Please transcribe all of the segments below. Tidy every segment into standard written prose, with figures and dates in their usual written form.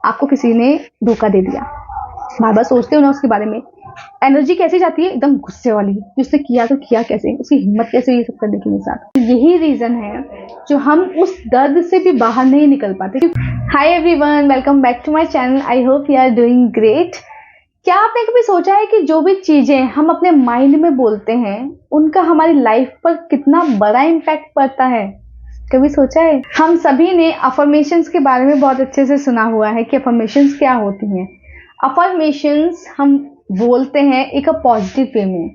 आपको किसी ने धोखा दे दिया, बार बार सोचते हो ना उसके बारे में, एनर्जी कैसे जाती है एकदम गुस्से वाली कि उसने किया तो किया कैसे, उसकी हिम्मत कैसे हुई ये सब करने के मेरे साथ। यही रीजन है जो हम उस दर्द से भी बाहर नहीं निकल पाते। Hi everyone, welcome back to my channel. I hope you are doing great. क्या आपने कभी सोचा है कि जो भी चीजें हम अपने माइंड में बोलते हैं उनका हमारी लाइफ पर कितना बड़ा इम्पैक्ट पड़ता है? कभी सोचा है? हम सभी ने अफर्मेशंस के बारे में बहुत अच्छे से सुना हुआ है कि अफर्मेशंस क्या होती हैं। अफर्मेशंस हम बोलते हैं एक पॉजिटिव वे में,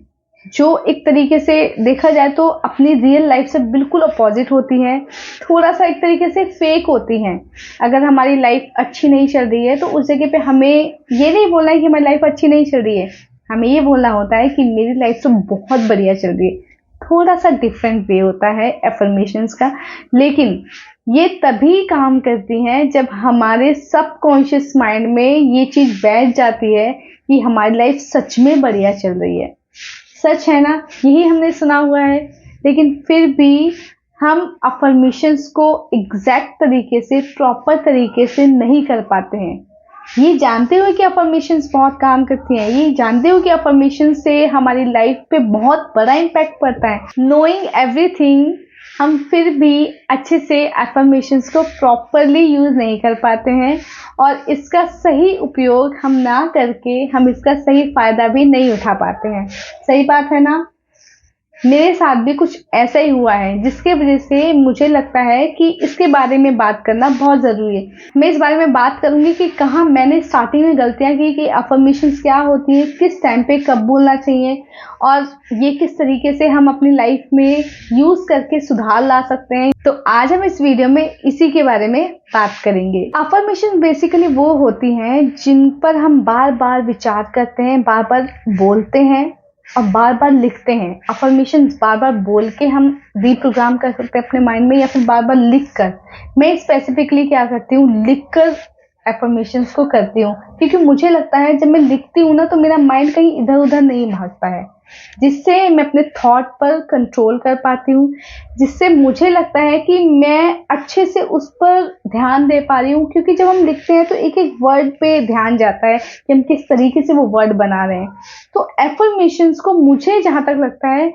जो एक तरीके से देखा जाए तो अपनी रियल लाइफ से बिल्कुल अपोजिट होती है, थोड़ा सा एक तरीके से फेक होती हैं। अगर हमारी लाइफ अच्छी नहीं चल रही है तो उस जगह पे हमें ये नहीं बोलना है कि हमारी लाइफ अच्छी नहीं चल रही है, हमें ये बोलना होता है कि मेरी लाइफ तो बहुत बढ़िया चल रही है। थोड़ा सा डिफरेंट वे होता है एफर्मेशंस का, लेकिन ये तभी काम करती हैं जब हमारे सबकॉन्शियस माइंड में ये चीज बैठ जाती है कि हमारी लाइफ सच में बढ़िया चल रही है। सच है ना, यही हमने सुना हुआ है, लेकिन फिर भी हम अफर्मेशंस को एग्जैक्ट तरीके से, प्रॉपर तरीके से नहीं कर पाते हैं। ये जानते हो कि अफर्मेशंस बहुत काम करती हैं, ये जानते हो कि अफर्मेशन से हमारी लाइफ पे बहुत बड़ा इम्पैक्ट पड़ता है। नोइंग एवरीथिंग, हम फिर भी अच्छे से अफर्मेशंस को प्रॉपरली यूज नहीं कर पाते हैं और इसका सही उपयोग हम ना करके हम इसका सही फायदा भी नहीं उठा पाते हैं। सही बात है ना? मेरे साथ भी कुछ ऐसा ही हुआ है, जिसके वजह से मुझे लगता है कि इसके बारे में बात करना बहुत ज़रूरी है। मैं इस बारे में बात करूंगी कि कहाँ मैंने स्टार्टिंग में गलतियां की, कि अफर्मेशंस क्या होती है, किस टाइम पे कब बोलना चाहिए और ये किस तरीके से हम अपनी लाइफ में यूज़ करके सुधार ला सकते हैं। तो आज हम इस वीडियो में इसी के बारे में बात करेंगे। अफर्मेशन बेसिकली वो होती हैं जिन पर हम बार बार विचार करते हैं, बार बार बोलते हैं और बार बार लिखते हैं। अफर्मेशंस बार बार बोल के हम रीप्रोग्राम कर सकते हैं अपने माइंड में, या फिर बार बार लिख कर। मैं स्पेसिफिकली क्या करती हूँ, लिख कर अफर्मेशंस को करती हूँ, क्योंकि मुझे लगता है जब मैं लिखती हूँ ना तो मेरा माइंड कहीं इधर उधर नहीं भागता है, जिससे मैं अपने थॉट पर कंट्रोल कर पाती हूँ, जिससे मुझे लगता है कि मैं अच्छे से उस पर ध्यान दे पा रही हूँ। क्योंकि जब हम लिखते हैं तो एक एक वर्ड पे ध्यान जाता है कि हम किस तरीके से वो वर्ड बना रहे हैं। तो एफर्मेशंस को मुझे जहाँ तक लगता है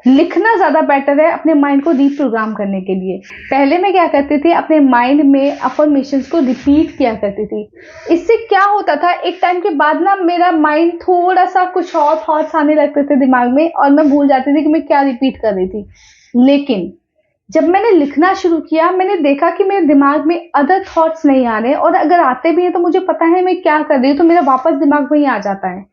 लिखना ज़्यादा बेटर है अपने माइंड को रीप्रोग्राम करने के लिए। पहले मैं क्या करती थी, अपने माइंड में अफर्मेशंस को रिपीट किया करती थी। इससे क्या होता था, एक टाइम के बाद ना मेरा माइंड थोड़ा सा कुछ और थॉट्स आने लगते थे दिमाग में और मैं भूल जाती थी कि मैं क्या रिपीट कर रही थी। लेकिन जब मैंने लिखना शुरू किया, मैंने देखा कि मेरे दिमाग में अदर थॉट्स नहीं आ रहे, और अगर आते भी हैं तो मुझे पता है मैं क्या कर रही हूँ, तो मेरा वापस दिमाग में ही आ जाता है।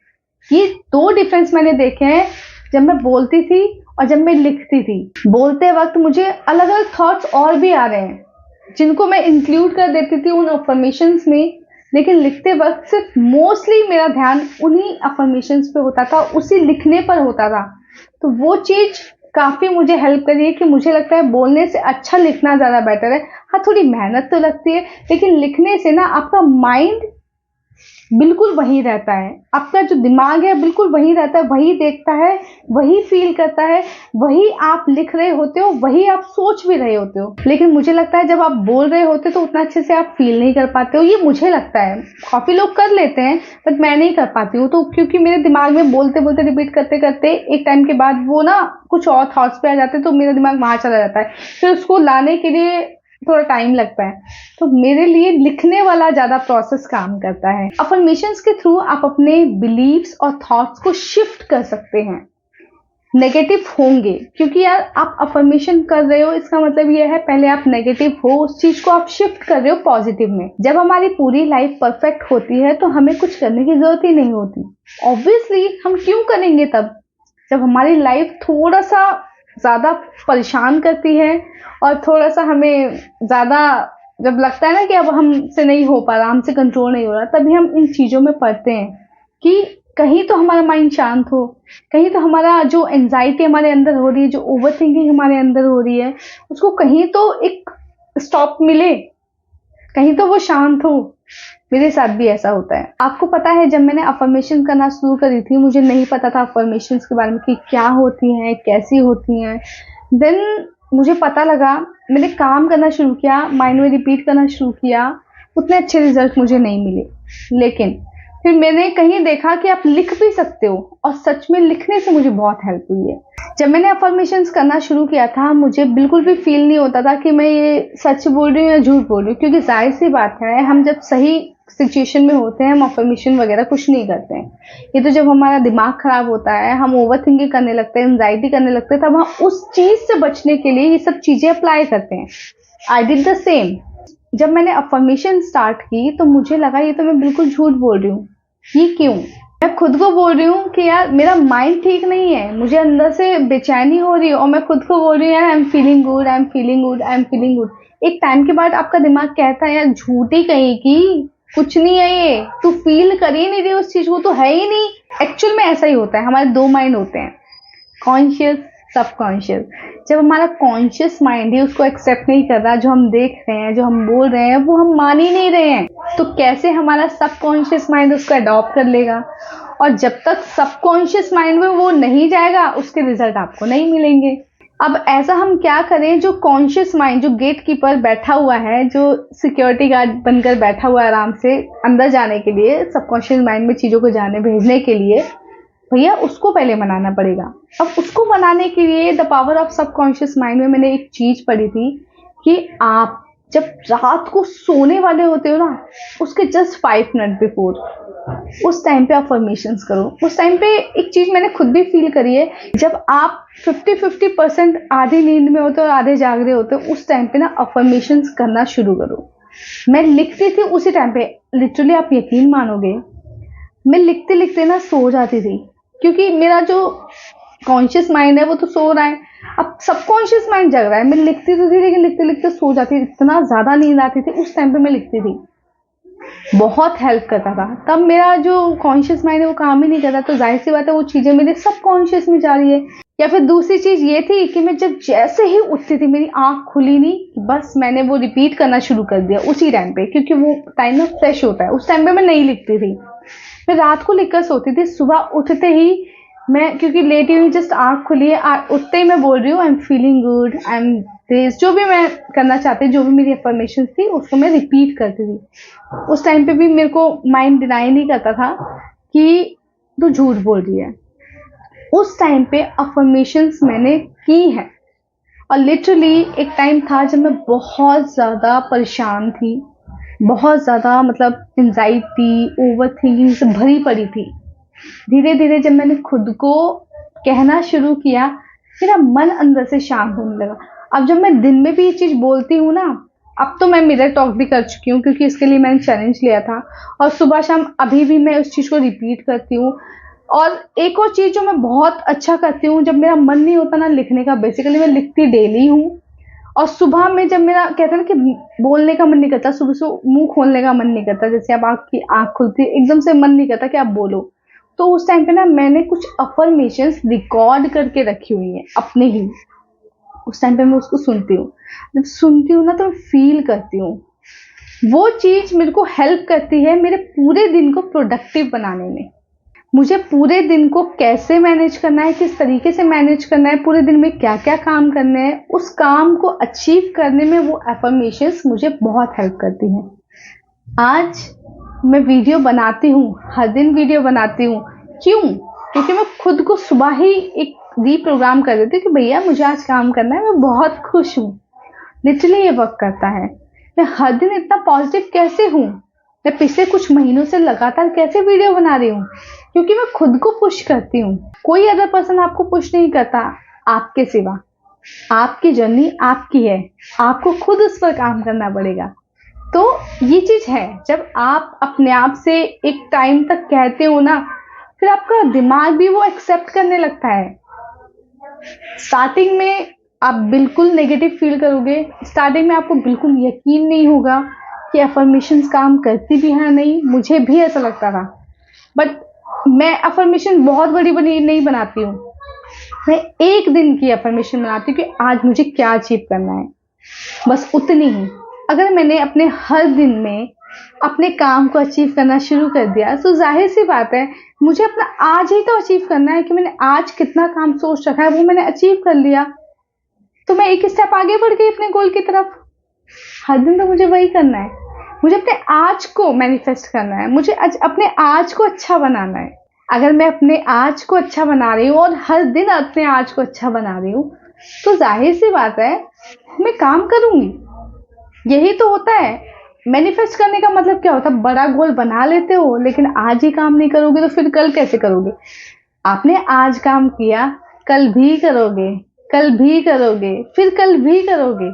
ये दो डिफरेंस मैंने देखे हैं, जब मैं बोलती थी और जब मैं लिखती थी। बोलते वक्त मुझे अलग अलग थॉट्स और भी आ रहे हैं जिनको मैं इंक्लूड कर देती थी उन अफर्मेशंस में, लेकिन लिखते वक्त सिर्फ मोस्टली मेरा ध्यान उन्हीं अफर्मेशंस पे होता था, उसी लिखने पर होता था। तो वो चीज काफी मुझे हेल्प करी है कि मुझे लगता है बोलने से अच्छा लिखना ज्यादा बेटर है। हाँ, थोड़ी मेहनत तो लगती है, लेकिन लिखने से ना आपका माइंड बिल्कुल वही रहता है, आपका जो दिमाग है बिल्कुल वही रहता है, वही देखता है, वही फील करता है, वही आप लिख रहे होते हो, वही आप सोच भी रहे होते हो। लेकिन मुझे लगता है जब आप बोल रहे होते हो तो उतना अच्छे से आप फील नहीं कर पाते हो, ये मुझे लगता है। काफी लोग कर लेते हैं बट मैं नहीं कर पाती हूँ, तो क्योंकि मेरे दिमाग में बोलते बोलते रिपीट करते करते एक टाइम के बाद वो ना कुछ और थॉट्स पे आ जाते हैं, तो मेरा दिमाग वहां चला जाता है, फिर उसको लाने के लिए थोड़ा टाइम लगता है। तो मेरे लिए लिखने वाला ज्यादा प्रोसेस काम करता है। अफर्मेशंस के थ्रू आप अपने बिलीव्स और थॉट्स को शिफ्ट कर सकते हैं। नेगेटिव होंगे, क्योंकि यार आप अफर्मेशन कर रहे हो, इसका मतलब ये है पहले आप नेगेटिव हो, उस चीज को आप शिफ्ट कर रहे हो पॉजिटिव में। जब हमारी पूरी लाइफ परफेक्ट होती है तो हमें कुछ करने की जरूरत ही नहीं होती। ऑब्वियसली हम क्यों करेंगे तब, जब हमारी लाइफ थोड़ा सा ज्यादा परेशान करती है और थोड़ा सा हमें ज्यादा जब लगता है ना कि अब हमसे नहीं हो पा रहा, हमसे कंट्रोल नहीं हो रहा, तभी हम इन चीजों में पड़ते हैं कि कहीं तो हमारा माइंड शांत हो, कहीं तो हमारा जो एंजाइटी हमारे अंदर हो रही है, जो ओवर थिंकिंग हमारे अंदर हो रही है, उसको कहीं तो एक स्टॉप मिले, कहीं तो वो शांत हो। मेरे साथ भी ऐसा होता है। आपको पता है जब मैंने अफर्मेशन करना शुरू करी थी, मुझे नहीं पता था अफर्मेशंस के बारे में कि क्या होती हैं, कैसी होती हैं। देन मुझे पता लगा, मैंने काम करना शुरू किया, माइंड में रिपीट करना शुरू किया, उतने अच्छे रिजल्ट मुझे नहीं मिले। लेकिन फिर मैंने कहीं देखा कि आप लिख भी सकते हो, और सच में लिखने से मुझे बहुत हेल्प हुई है। जब मैंने अफर्मेशंस करना शुरू किया था, मुझे बिल्कुल भी फील नहीं होता था कि मैं ये सच बोल रही हूँ या झूठ बोल रही हूँ, क्योंकि जाहिर सी बात है, हम जब सही सिचुएशन में होते हैं हम अफर्मेशन वगैरह कुछ नहीं करते हैं। ये तो जब हमारा दिमाग खराब होता है, हम ओवर थिंकिंग करने लगते हैं, एंजाइटी करने लगते हैं, तब हम उस चीज से बचने के लिए ये सब चीजें अप्लाई करते हैं। I did the same. जब मैंने अफर्मेशन स्टार्ट की तो मुझे लगा ये तो मैं बिल्कुल झूठ बोल रही हूँ। ये क्यों? मैं खुद को बोल रही हूँ कि यार मेरा माइंड ठीक नहीं है, मुझे अंदर से बेचैनी हो रही है, और मैं खुद को बोल रही हूँ यार I am feeling good, I am feeling good, I am feeling good. एक टाइम के बाद आपका दिमाग कहता है यार झूठी कहीं की, कुछ नहीं है ये, तू फील कर ही नहीं रही उस चीज को, तो है ही नहीं। एक्चुअल में ऐसा ही होता है, हमारे दो माइंड होते हैं, कॉन्शियस, सबकॉन्शियस। जब हमारा कॉन्शियस माइंड ही उसको एक्सेप्ट नहीं कर रहा, जो हम देख रहे हैं, जो हम बोल रहे हैं, वो हम मान ही नहीं रहे हैं, तो कैसे हमारा सबकॉन्शियस माइंड उसको अडॉप्ट कर लेगा? और जब तक सबकॉन्शियस माइंड में वो नहीं जाएगा, उसके रिजल्ट आपको नहीं मिलेंगे। अब ऐसा हम क्या करें, जो कॉन्शियस माइंड, जो गेट कीपर बैठा हुआ है, जो सिक्योरिटी गार्ड बनकर बैठा हुआ है आराम से अंदर जाने के लिए, सबकॉन्शियस माइंड में चीजों को जाने भेजने के लिए, भैया उसको पहले मनाना पड़ेगा। अब उसको मनाने के लिए the power of subconscious mind में मैंने एक चीज पढ़ी थी कि आप जब रात को सोने वाले होते हो ना, उसके जस्ट 5 मिनट बिफोर, उस टाइम पे अफर्मेशंस करो। उस टाइम पे एक चीज मैंने खुद भी फील करी है, जब आप 50-50% आधी नींद में होते हो और आधे जाग रहे होते हो, उस टाइम पे ना अफर्मेशंस करना शुरू करो। मैं लिखती थी उसी टाइम पे, लिटरली आप यकीन मानोगे, मैं लिखते लिखते ना सो जाती थी, क्योंकि मेरा जो कॉन्शियस माइंड है वो तो सो रहा है, अब सबकॉन्शियस माइंड जग रहा है। मैं लिखती तो थी, लेकिन लिखते लिखते सो जाती थी, इतना ज्यादा नींद आती थी उस टाइम पे मैं लिखती थी। बहुत हेल्प करता था। तब मेरा जो कॉन्शियस माइंड है वो काम ही नहीं करता, तो जाहिर सी बात है वो चीजें मेरे सबकॉन्शियस में जा रही है। या फिर दूसरी चीज ये थी कि मैं जब जैसे ही उठती थी, मेरी आंख खुली नहीं, बस मैंने वो रिपीट करना शुरू कर दिया उसी टाइम पे, क्योंकि वो टाइम में फ्रेश होता है। उस टाइम पे मैं नहीं लिखती थी, मैं रात को लिखकर सोती थी। सुबह उठते ही मैं, क्योंकि लेटी हुई, जस्ट आंख खुली है, उठते ही मैं बोल रही हूँ I am feeling good, I am this, जो भी मैं करना चाहती, जो भी मेरी अफर्मेशन थी उसको मैं रिपीट करती थी। उस टाइम पे भी मेरे को माइंड डिनाई नहीं करता था कि तू झूठ बोल रही है। उस टाइम पे अफर्मेशंस मैंने की है। और लिटरली एक टाइम था जब मैं बहुत ज़्यादा परेशान थी, बहुत ज़्यादा, मतलब एंजाइटी, ओवर थिंकिंग से भरी पड़ी थी। धीरे धीरे जब मैंने खुद को कहना शुरू किया, मेरा मन अंदर से शांत होने लगा। अब जब मैं दिन में भी ये चीज़ बोलती हूँ ना, अब तो मैं मिरर टॉक भी कर चुकी हूँ, क्योंकि इसके लिए मैंने चैलेंज लिया था, और सुबह शाम अभी भी मैं उस चीज़ को रिपीट करती हूँ। और एक और चीज़ जो मैं बहुत अच्छा करती हूँ, जब मेरा मन नहीं होता ना लिखने का, बेसिकली मैं लिखती डेली हूँ। और सुबह में जब मेरा, कहते हैं ना कि बोलने का मन नहीं करता, सुबह से मुंह खोलने का मन नहीं करता, जैसे अब आपकी आंख खुलती है एकदम से मन नहीं करता कि आप बोलो, तो उस टाइम पे ना मैंने कुछ अफर्मेशंस रिकॉर्ड करके रखी हुई है अपने ही। उस टाइम पे मैं उसको सुनती हूँ, जब सुनती हूँ ना तो फील करती हूँ, वो चीज मेरे को हेल्प करती है मेरे पूरे दिन को प्रोडक्टिव बनाने में। मुझे पूरे दिन को कैसे मैनेज करना है, किस तरीके से मैनेज करना है, पूरे दिन में क्या क्या काम करने हैं, उस काम को अचीव करने में वो एफर्मेशंस मुझे बहुत हेल्प करती हैं। आज मैं वीडियो बनाती हूँ, हर दिन वीडियो बनाती हूँ। क्यों? क्योंकि मैं खुद को सुबह ही एक रीप्रोग्राम कर देती हूँ कि भैया मुझे आज काम करना है, मैं बहुत खुश हूँ। लिटरली ये वर्क करता है। मैं हर दिन इतना पॉजिटिव कैसे हूँ, मैं पिछले कुछ महीनों से लगातार कैसे वीडियो बना रही हूँ, क्योंकि मैं खुद को पुश करती हूँ। कोई अदर पर्सन आपको पुश नहीं करता आपके सिवा। आपकी जर्नी आपकी है, आपको खुद उस पर काम करना पड़ेगा। तो ये चीज है, जब आप अपने आप से एक टाइम तक कहते हो ना, फिर आपका दिमाग भी वो एक्सेप्ट करने लगता है। स्टार्टिंग में आप बिल्कुल नेगेटिव फील करोगे, स्टार्टिंग में आपको बिल्कुल यकीन नहीं होगा कि अफर्मेशंस काम करती भी है नहीं। मुझे भी ऐसा लगता था, बट मैं अफर्मेशन बहुत बड़ी बड़ी नहीं बनाती हूँ, मैं एक दिन की अफर्मेशन बनाती हूँ कि आज मुझे क्या अचीव करना है, बस उतनी ही। अगर मैंने अपने हर दिन में अपने काम को अचीव करना शुरू कर दिया, तो जाहिर सी बात है मुझे अपना आज ही तो अचीव करना है कि मैंने आज कितना काम सोच रखा है वो मैंने अचीव कर लिया, तो मैं एक स्टेप आगे बढ़ गई अपने गोल की तरफ। हर दिन तो मुझे वही करना है। मुझे अपने आज को मैनिफेस्ट करना है, मुझे अपने आज को अच्छा बनाना है। अगर मैं अपने आज को अच्छा बना रही हूँ और हर दिन अपने आज को अच्छा बना रही हूँ, तो जाहिर सी बात है मैं काम करूंगी। यही तो होता है मैनिफेस्ट करने का मतलब। क्या होता है, बड़ा गोल बना लेते हो लेकिन आज ही काम नहीं करोगे तो फिर कल कैसे करोगे। आपने आज काम किया, कल भी करोगे, कल भी करोगे, फिर कल भी करोगे।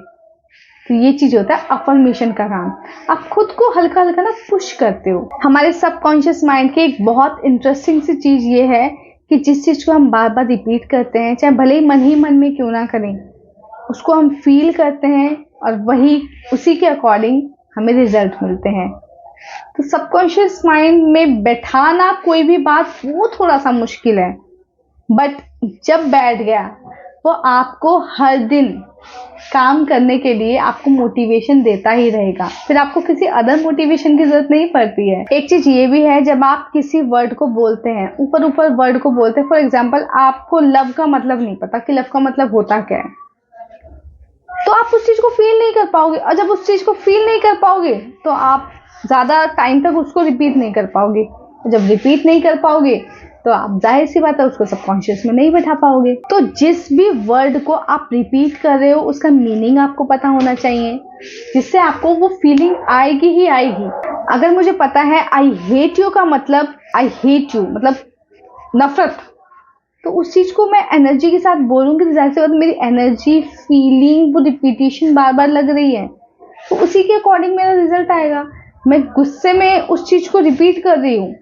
तो ये चीज होता है अफर्मेशन का काम। आप खुद को हल्का हल्का ना पुश करते हो। हमारे सबकॉन्शियस माइंड की एक बहुत इंटरेस्टिंग सी चीज ये है कि जिस चीज को हम बार बार रिपीट करते हैं, चाहे भले ही मन में क्यों ना करें, उसको हम फील करते हैं और वही उसी के अकॉर्डिंग हमें रिजल्ट मिलते हैं। तो सबकॉन्शियस माइंड में बैठाना कोई भी बात वो थोड़ा सा मुश्किल है, बट जब बैठ गया वो आपको हर दिन काम करने के लिए आपको मोटिवेशन देता ही रहेगा। फिर आपको किसी अदर मोटिवेशन की जरूरत नहीं पड़ती है। एक चीज ये भी है, जब आप किसी वर्ड को बोलते हैं, ऊपर ऊपर वर्ड को बोलते हैं, फॉर एग्जाम्पल आपको लव का मतलब नहीं पता कि लव का मतलब होता क्या है, तो आप उस चीज को फील नहीं कर पाओगे। और जब उस चीज को फील नहीं कर पाओगे तो आप ज्यादा टाइम तक उसको रिपीट नहीं कर पाओगे। जब रिपीट नहीं कर पाओगे तो आप जाहिर सी बात है उसको सबकॉन्शियस में नहीं बैठा पाओगे। तो जिस भी वर्ड को आप रिपीट कर रहे हो उसका मीनिंग आपको पता होना चाहिए, जिससे आपको वो फीलिंग आएगी ही आएगी। अगर मुझे पता है आई हेट यू का मतलब आई हेट यू मतलब नफरत, तो उस चीज को मैं एनर्जी के साथ बोलूंगी तो जाहिर सी बात मेरी एनर्जी फीलिंग वो रिपीटेशन बार बार लग रही है, तो उसी के अकॉर्डिंग मेरा रिजल्ट आएगा। मैं गुस्से में उस चीज को रिपीट कर रही हूँ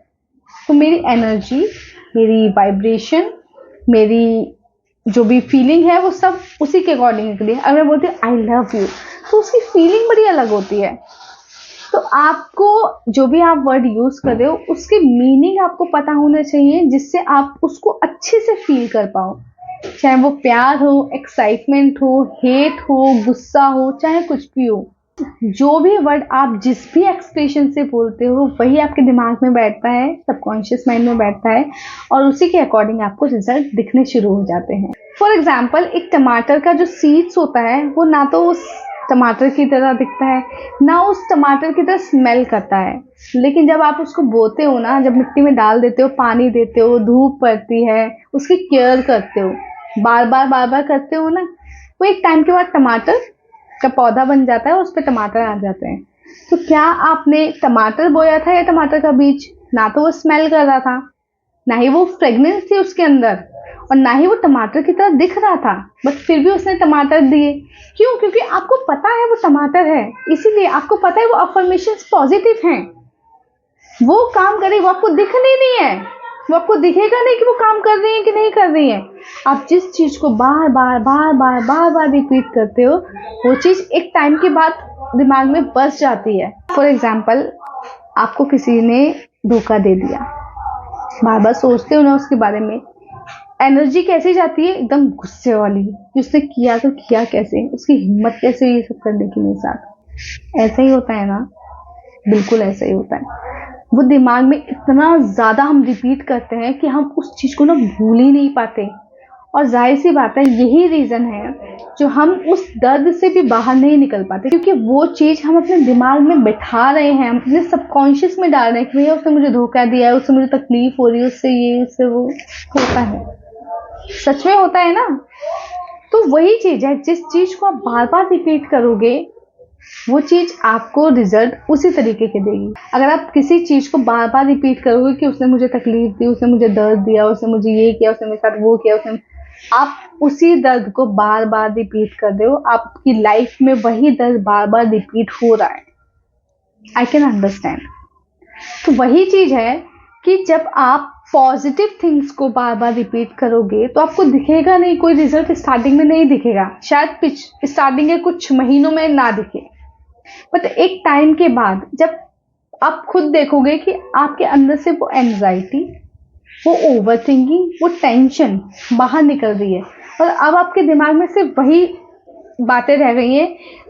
तो मेरी एनर्जी, मेरी वाइब्रेशन, मेरी जो भी फीलिंग है वो सब उसी के अकॉर्डिंग निकली है। अगर मैं बोलती हूँ आई लव यू तो उसकी फीलिंग बड़ी अलग होती है। तो आपको जो भी आप वर्ड यूज कर रहे हो उसके मीनिंग आपको पता होना चाहिए, जिससे आप उसको अच्छे से फील कर पाओ। चाहे वो प्यार हो, एक्साइटमेंट हो, हेट हो, गुस्सा हो, चाहे कुछ भी हो, जो भी वर्ड आप जिस भी एक्सप्रेशन से बोलते हो वही आपके दिमाग में बैठता है, सबकॉन्शियस माइंड में बैठता है और उसी के अकॉर्डिंग आपको रिजल्ट दिखने शुरू हो जाते हैं। फॉर एग्जाम्पल एक टमाटर का जो सीड्स होता है वो ना तो उस टमाटर की तरह दिखता है ना उस टमाटर की तरह स्मेल करता है, लेकिन जब आप उसको बोते हो ना, जब मिट्टी में डाल देते हो, पानी देते हो, धूप पड़ती है, उसकी केयर करते हो, बार बार करते हो ना, वो एक टाइम के बाद टमाटर का पौधा बन जाता है और उस पर टमाटर आ जाते हैं। तो क्या आपने टमाटर बोया था या टमाटर का बीज? ना तो वो स्मेल कर रहा था, ना ही वो फ्रेग्रेंस थी उसके अंदर, और ना ही वो टमाटर की तरह दिख रहा था, बट फिर भी उसने टमाटर दिए। क्यों? क्योंकि आपको पता है वो टमाटर है, इसीलिए आपको पता है वो अफर्मेशंस पॉजिटिव हैं, वो काम करे, वो आपको दिखने नहीं है, वो आपको दिखेगा नहीं कि वो काम कर रही है कि नहीं कर रही है। आप जिस चीज को बार बार रिपीट करते हो वो चीज एक टाइम के बाद दिमाग में बस जाती है। फॉर एग्जाम्पल आपको किसी ने धोखा दे दिया, बार बार सोचते हो ना उसके बारे में, एनर्जी कैसी जाती है, एकदम गुस्से वाली, उसने किया तो किया कैसे, उसकी हिम्मत कैसे ये सब करने की मेरे साथ। ऐसा ही होता है ना, बिल्कुल ऐसा ही होता है। वो दिमाग में इतना ज्यादा हम रिपीट करते हैं कि हम उस चीज को ना भूल ही नहीं पाते, और जाहिर सी बात है यही रीजन है जो हम उस दर्द से भी बाहर नहीं निकल पाते, क्योंकि वो चीज हम अपने दिमाग में बैठा रहे हैं, हम अपने सबकॉन्शियस में डाल रहे हैं कि भैया उसने मुझे धोखा दिया है, उससे मुझे तकलीफ हो रही है, उससे ये उससे वो होता है। सच में होता है ना। तो वही चीज है, जिस चीज को आप बार बार रिपीट करोगे वो चीज आपको रिजल्ट उसी तरीके के देगी। अगर आप किसी चीज को बार बार रिपीट करोगे कि उसने मुझे तकलीफ दी, उसने मुझे दर्द दिया, उसने मुझे ये किया, उसने मेरे साथ वो किया, उसने, आप उसी दर्द को बार बार रिपीट कर रहे हो, आपकी लाइफ में वही दर्द बार बार रिपीट हो रहा है। I can understand. तो वही चीज है कि जब आप पॉजिटिव थिंग्स को बार बार रिपीट करोगे तो आपको दिखेगा नहीं, कोई रिजल्ट स्टार्टिंग में नहीं दिखेगा, शायद स्टार्टिंग के कुछ महीनों में ना दिखे, बट एक टाइम के बाद जब आप खुद देखोगे कि आपके अंदर से वो एंजाइटी, वो ओवर थिंकिंग, वो टेंशन बाहर निकल रही है, और अब आपके दिमाग में सिर्फ वही बातें रह गई हैं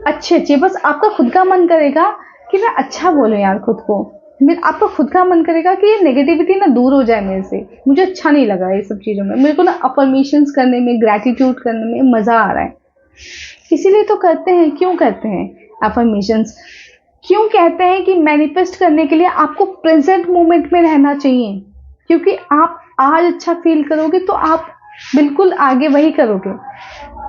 अच्छी, बस आपका खुद का मन करेगा कि मैं अच्छा बोलूं यार खुद को, आपका खुद का मन करेगा कि ये नेगेटिविटी ना दूर हो जाए मेरे से, मुझे अच्छा नहीं लगा ये सब चीज़ों में, मेरे को ना अफर्मेशंस करने में, ग्रैटिट्यूड करने में मज़ा आ रहा है, इसीलिए तो करते हैं। क्यों करते हैं अफर्मेशंस? क्यों कहते हैं कि मैनिफेस्ट करने के लिए आपको प्रेजेंट मोमेंट में रहना चाहिए, क्योंकि आप आज अच्छा फील करोगे तो आप बिल्कुल आगे वही करोगे।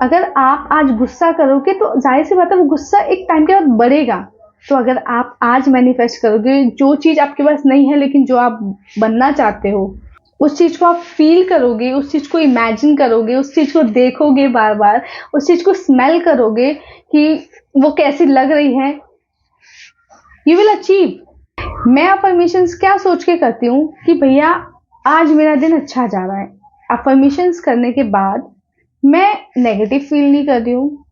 अगर आप आज गुस्सा करोगे तो जाहिर सी बात है वो गुस्सा एक टाइम के बाद बढ़ेगा। तो अगर आप आज मैनिफेस्ट करोगे जो चीज आपके पास नहीं है लेकिन जो आप बनना चाहते हो, उस चीज को आप फील करोगे, उस चीज को इमेजिन करोगे, उस चीज को देखोगे बार बार, उस चीज को स्मेल करोगे कि वो कैसी लग रही है, यू विल अचीव। मैं अफर्मेशंस क्या सोच के करती हूँ कि भैया आज मेरा दिन अच्छा जा रहा है। अफर्मेशंस करने के बाद मैं नेगेटिव फील नहीं कर रही हूँ,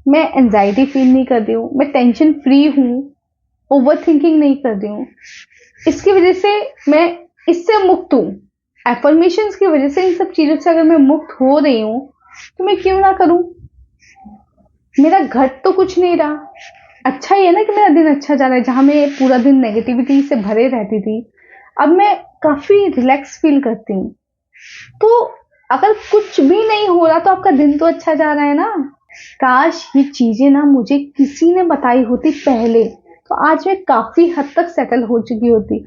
मैं एंजाइटी फील नहीं कर रही हूँ, मैं टेंशन फ्री हूँ, ओवर थिंकिंग नहीं कर रही हूँ। इसकी वजह से मैं इससे मुक्त हूँ। एफर्मेशंस की वजह से इन सब चीजों से अगर मैं मुक्त हो रही हूँ तो मैं क्यों ना करूँ। मेरा घट तो कुछ नहीं रहा, अच्छा ही है ना कि मेरा दिन अच्छा जा रहा है। जहां मैं पूरा दिन नेगेटिविटी से भरे रहती थी, अब मैं काफी रिलैक्स फील करती हूँ। तो अगर कुछ भी नहीं हो रहा तो आपका दिन तो अच्छा जा रहा है ना। काश ये चीजें ना मुझे किसी ने बताई होती पहले, तो आज मैं काफी हद तक सेटल हो चुकी होती।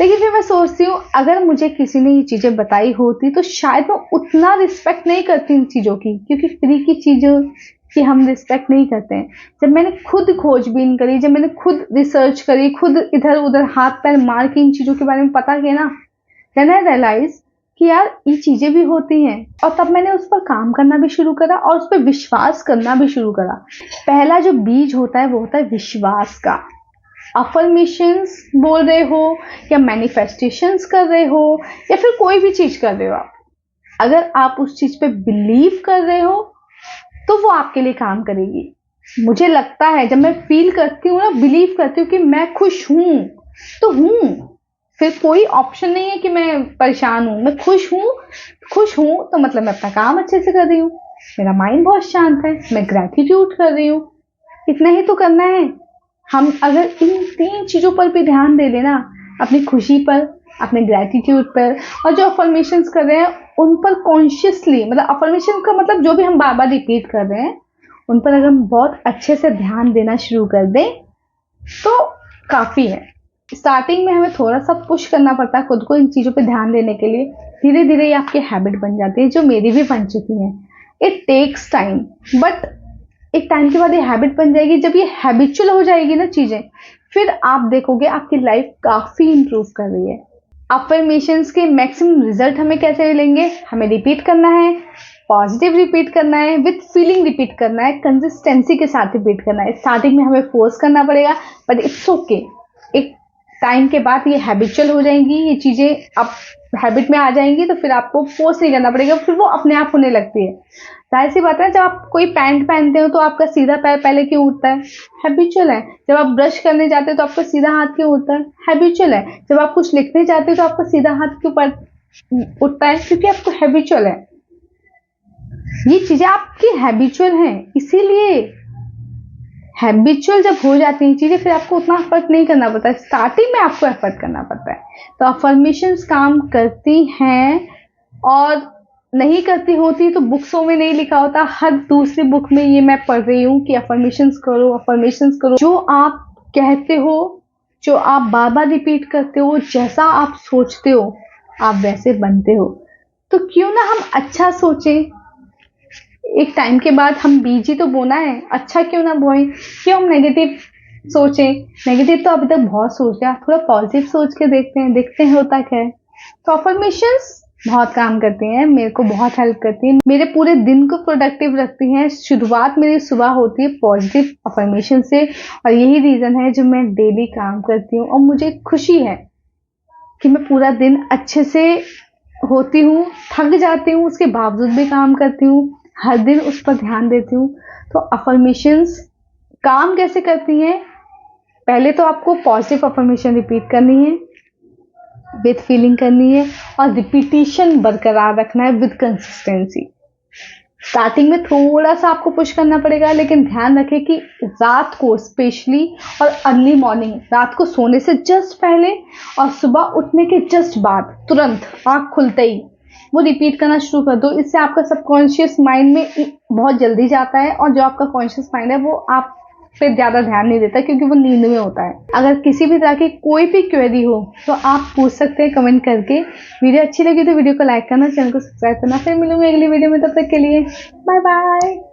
लेकिन फिर मैं सोचती हूँ अगर मुझे किसी ने ये चीजें बताई होती तो शायद मैं उतना रिस्पेक्ट नहीं करती इन चीजों की, क्योंकि फ्री की चीजों की हम रिस्पेक्ट नहीं करते हैं। जब मैंने खुद खोजबीन करी, जब मैंने खुद रिसर्च करी, खुद इधर उधर हाथ पैर मार के इन चीजों के बारे में पता किया ना, देन आई रियलाइज कि यार ये चीजें भी होती हैं। और तब मैंने उस पर काम करना भी शुरू करा और उस पर विश्वास करना भी शुरू करा। पहला जो बीज होता है वो होता है विश्वास का। अफर्मेशंस बोल रहे हो या मैनिफेस्टेशंस कर रहे हो या फिर कोई भी चीज कर रहे हो आप, अगर आप उस चीज पे बिलीव कर रहे हो तो वो आपके लिए काम करेगी। मुझे लगता है जब मैं फील करती हूँ ना, बिलीव करती हूँ कि मैं खुश हूं तो हूं, फिर कोई ऑप्शन नहीं है कि मैं परेशान हूं। मैं खुश हूं तो मतलब मैं अपना काम अच्छे से कर रही हूँ, मेरा माइंड बहुत शांत है, मैं ग्रेटिट्यूड कर रही हूँ। इतना ही तो करना है। हम अगर इन 3 चीजों पर भी ध्यान दे लेना, अपनी खुशी पर, अपने ग्रेटिट्यूड पर, और जो अफर्मेशंस कर रहे हैं उन पर कॉन्शियसली, मतलब अफर्मेशन का मतलब जो भी हम बार बार रिपीट कर रहे हैं उन पर अगर हम बहुत अच्छे से ध्यान देना शुरू कर दें तो काफी है। स्टार्टिंग में हमें थोड़ा सा पुश करना पड़ता है खुद को इन चीजों पे ध्यान देने के लिए। धीरे धीरे ये आपकी हैबिट बन जाती है, जो मेरी भी बन चुकी है। इट टेक्स टाइम, बट एक टाइम के बाद ये हैबिट बन जाएगी। जब ये हैबिचुअल हो जाएगी ना चीजें, फिर आप देखोगे आपकी लाइफ काफी इंप्रूव कर रही है। अफर्मेशंस के मैक्सिमम रिजल्ट हमें कैसे मिलेंगे? हमें रिपीट करना है, पॉजिटिव रिपीट करना है, विथ फीलिंग रिपीट करना है, कंसिस्टेंसी के साथ रिपीट करना है। स्टार्टिंग में हमें फोर्स करना पड़ेगा, बट इट्स ओके। एक टाइम के बाद ये हैबिचुअल हो जाएंगी, ये चीजें अब हैबिट में आ जाएंगी, तो फिर आपको फोर्स नहीं करना पड़ेगा, फिर वो अपने आप होने लगती है। जाहिर सी बात है, जब आप कोई पैंट पहनते हो तो आपका सीधा पैर पहले क्यों उठता है? हैबिचुअल है। जब आप ब्रश करने जाते हो तो आपका सीधा हाथ क्यों उठता है? हैबिचुअल है। जब आप कुछ लिखने जाते हो तो आपका सीधा हाथ क्यों उठता है? क्योंकि आपको हैबिचुअल है। ये चीजें आपकी हैबिचुअल हैं, इसीलिए हैबिचुअल जब हो जाती हैं चीजें, फिर आपको उतना एफर्ट नहीं करना पड़ता है। स्टार्टिंग में आपको एफर्ट करना पड़ता है। तो अफर्मेशंस काम करती हैं, और नहीं करती होती तो बुक्सों में नहीं लिखा होता। हर दूसरी बुक में ये मैं पढ़ रही हूँ कि अफर्मेशंस करो, अफर्मेशंस करो। जो आप कहते हो, जो आप बार बार रिपीट करते हो, जैसा आप सोचते हो आप वैसे बनते हो। तो क्यों ना हम अच्छा सोचें। एक टाइम के बाद हम बीज ही तो बोना है, अच्छा क्यों ना बोए। क्यों हम नेगेटिव सोचें? नेगेटिव तो अभी तक बहुत सोच लिया, थोड़ा पॉजिटिव सोच के देखते हैं होता क्या है। तो अफर्मेशंस बहुत काम करती हैं, मेरे को बहुत हेल्प करती हैं, मेरे पूरे दिन को प्रोडक्टिव रखती हैं। शुरुआत मेरी सुबह होती है पॉजिटिव अफर्मेशन से, और यही रीजन है जो मैं डेली काम करती हूँ। और मुझे खुशी है कि मैं पूरा दिन अच्छे से होती हूँ, थक जाती हूँ उसके बावजूद भी काम करती हूँ, हर दिन उस पर ध्यान देती हूँ। तो अफर्मेशंस काम कैसे करती हैं? पहले तो आपको पॉजिटिव अफर्मेशन रिपीट करनी है, विद फीलिंग करनी है, और रिपीटिशन बरकरार रखना है विद कंसिस्टेंसी। स्टार्टिंग में थोड़ा सा आपको पुश करना पड़ेगा, लेकिन ध्यान रखें कि रात को स्पेशली और अर्ली मॉर्निंग, रात को सोने से जस्ट पहले और सुबह उठने के जस्ट बाद, तुरंत आंख खुलते ही वो रिपीट करना शुरू कर दो। इससे आपका सबकॉन्शियस माइंड में बहुत जल्दी जाता है, और जो आपका कॉन्शियस माइंड है वो आप पे ज़्यादा ध्यान नहीं देता क्योंकि वो नींद में होता है। अगर किसी भी तरह की कोई भी क्वेरी हो तो आप पूछ सकते हैं कमेंट करके। वीडियो अच्छी लगी तो वीडियो को लाइक करना, चैनल को सब्सक्राइब करना। फिर मिलूंगी अगली वीडियो में, तब तक के लिए बाय बाय।